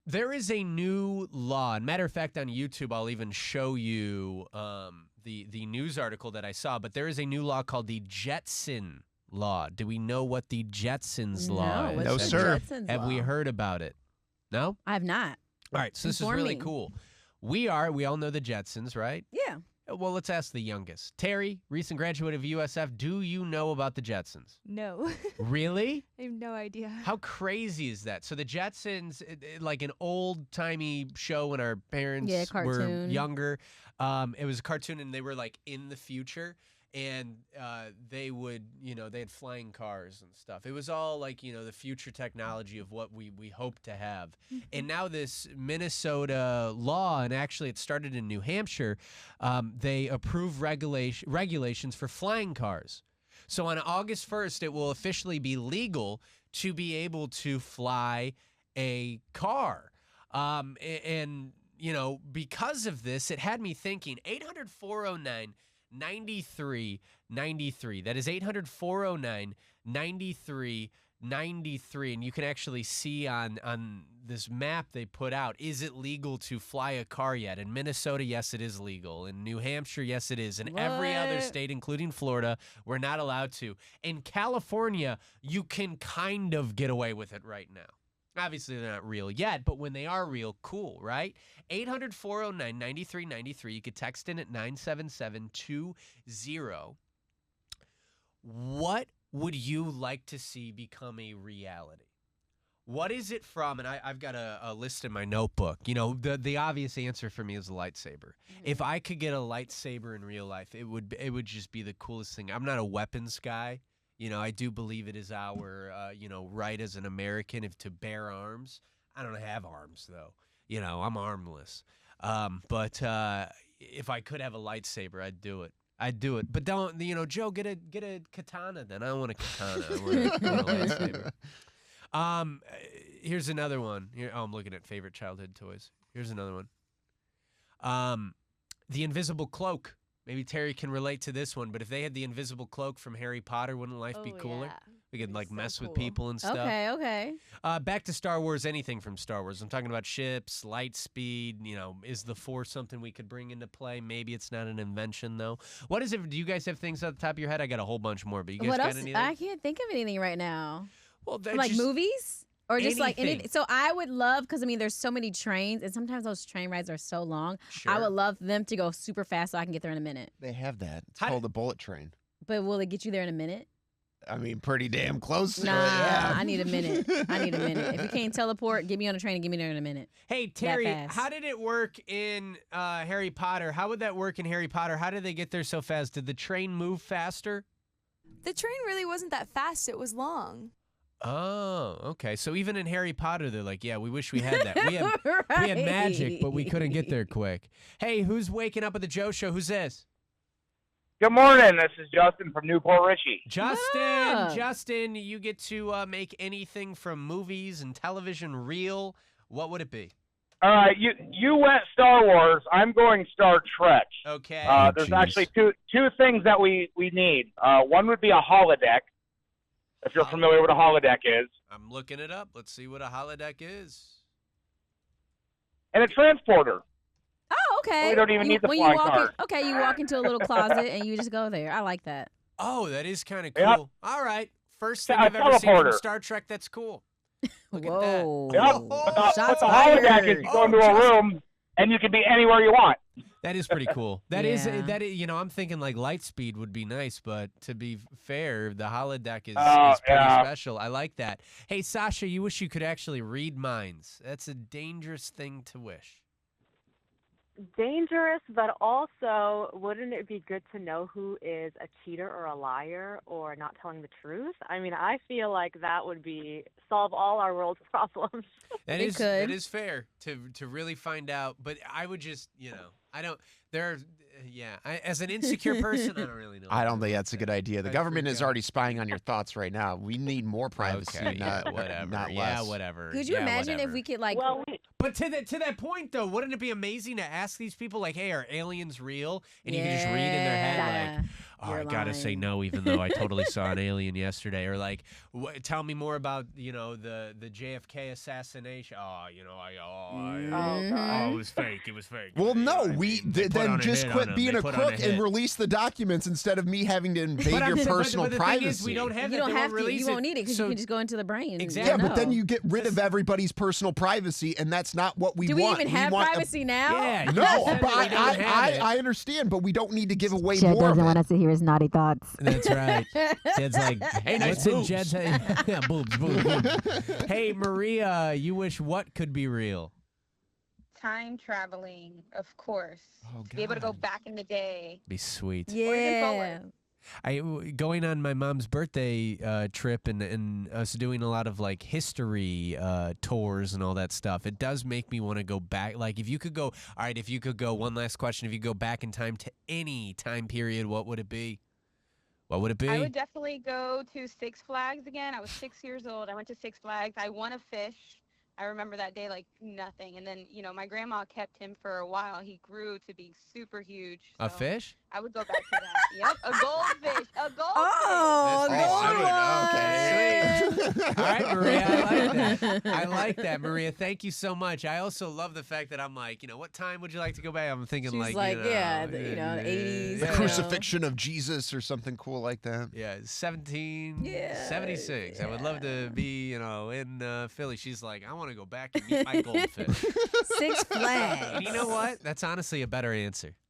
There is a new law. And matter of fact, on YouTube, I'll even show you the news article that I saw. But there is a new law called the Jetson law. Do we know what the Jetsons law is? No, sir. Have we heard about it? No? I have not. All right, so this is really cool. We all know the Jetsons, right? Yeah. Well, let's ask the youngest. Terry, recent graduate of USF, do you know about the Jetsons? No. Really? I have no idea. How crazy is that? So the Jetsons, like an old-timey show when our parents were younger. It was a cartoon, and they were, like, in the future. And they would, they had flying cars and stuff. It was all like, the future technology of what we hope to have. And now this Minnesota law, and actually it started in New Hampshire, they approve regulations for flying cars. So on August 1st, it will officially be legal to be able to fly a car. And because of this, it had me thinking 800-409 9393. That is 800-409-9393. And you can actually see on this map they put out, is it legal to fly a car yet? In Minnesota, yes, it is legal. In New Hampshire, yes, it is. In every other state, including Florida, we're not allowed to. In California, you can kind of get away with it right now. Obviously, they're not real yet, but when they are real, cool, right? 800-409-9393. You could text in at 97720. What would you like to see become a reality? What is it from? And I've got a list in my notebook. The obvious answer for me is a lightsaber. If I could get a lightsaber in real life, it would just be the coolest thing. I'm not a weapons guy. I do believe it is our, right as an American to bear arms. I don't have arms, though. I'm armless. But if I could have a lightsaber, I'd do it. But don't, Joe, get a katana then. I don't want a katana. I want a lightsaber. Here's another one. I'm looking at favorite childhood toys. Here's another one. The invisible cloak. Maybe Terry can relate to this one, but if they had the invisible cloak from Harry Potter, wouldn't life be cooler? Yeah. We could mess with people and stuff. Okay. Back to Star Wars, anything from Star Wars. I'm talking about ships, light speed, is the Force something we could bring into play? Maybe it's not an invention, though. What is it? Do you guys have things at the top of your head? I got a whole bunch more, but you guys got anything? I can't think of anything right now. Well, like movies? Or just like anything. anything. So I would love, because there's so many trains, and sometimes those train rides are so long. Sure. I would love them to go super fast so I can get there in a minute. They have that. It's called the bullet train. But will it get you there in a minute? Pretty damn close to it. Nah, Yeah. I need a minute. If you can't teleport, get me on a train and get me there in a minute. Hey, Terry, how did it work in Harry Potter? How would that work in Harry Potter? How did they get there so fast? Did the train move faster? The train really wasn't that fast. It was long. Oh, okay. So even in Harry Potter, they're like, yeah, we wish we had that. We had magic, but we couldn't get there quick. Hey, who's waking up at the Joe Show? Who's this? Good morning. This is Justin from Newport Richie. Justin, you get to make anything from movies and television real. What would it be? All right, you went Star Wars. I'm going Star Trek. Okay. There's actually two things that we need. One would be a holodeck, if you're familiar with what a holodeck is. I'm looking it up. Let's see what a holodeck is. And a transporter. Oh, okay. So we don't even need the flying car. Okay, you walk into a little closet and you just go there. I like that. Oh, that is kind of cool. Yep. All right. First thing I've ever seen from Star Trek that's cool. Look at that. Yep. But the holodeck is you go into a room and you can be anywhere you want. That is pretty cool. That is, I'm thinking like light speed would be nice, but to be fair, the holodeck is pretty special. I like that. Hey, Sasha, you wish you could actually read minds. That's a dangerous thing to wish. Dangerous, but also, wouldn't it be good to know who is a cheater or a liar or not telling the truth? I feel like that would solve all our world's problems. That is fair to really find out. But I would just, as an insecure person, I don't really know. I don't think that's a good idea. The government is already spying on your thoughts right now. We need more privacy, not less. Yeah, whatever. Could you imagine if we could But to that point, though, wouldn't it be amazing to ask these people, like, hey, are aliens real? And you can just read in their head, like, I gotta say no, even though I totally saw an alien yesterday. Or like, tell me more about, the JFK assassination. it was fake. It was fake. Well, no, They put on then a just hit quit on him. being They a put on crook hit. and release the documents instead of me having to invade your personal but the privacy. Thing is, we don't have You that. don't They have won't to. You release won't it. need it because So- you can just go into the brain. And Exactly. Yeah, but then know. you get rid of everybody's personal privacy, and that's not what we Do want. we even have want privacy now? Yeah. No, Definitely but don't have it. I understand, but we don't need to give away Jed more of doesn't it. want us to hear his naughty thoughts. That's right. Jed's like, Hey, nice what's in boobs. Jed's head? Yeah, boobs. Hey, Maria, you wish what could be real? Time traveling, of course. Oh, To be able to go God. back in the day. Be sweet. Yeah. Going on my mom's birthday trip and us doing a lot of like history tours and all that stuff. It does make me want to go back. Like if you could go, all right, if you could go, one last question, if you go back in time to any time period, what would it be? What would it be? I would definitely go to Six Flags again. I was 6 years old. I went to Six Flags. I won a fish. I remember that day like nothing. And then, my grandma kept him for a while. He grew to be super huge. A so fish? I would go back to that. Yep, a goldfish. A goldfish. Oh, That's good sweet. one. All right, Maria, I like that. I like that, Maria. Thank you so much. I also love the fact that I'm like, what time would you like to go back? I'm thinking She's like, like, yeah, the 80s. The yeah. crucifixion of Jesus or something cool like that. Yeah, 1776. I would love to be, in Philly. She's like, I want to go back and meet my goldfish. Six Flags. And you know what? That's honestly a better answer.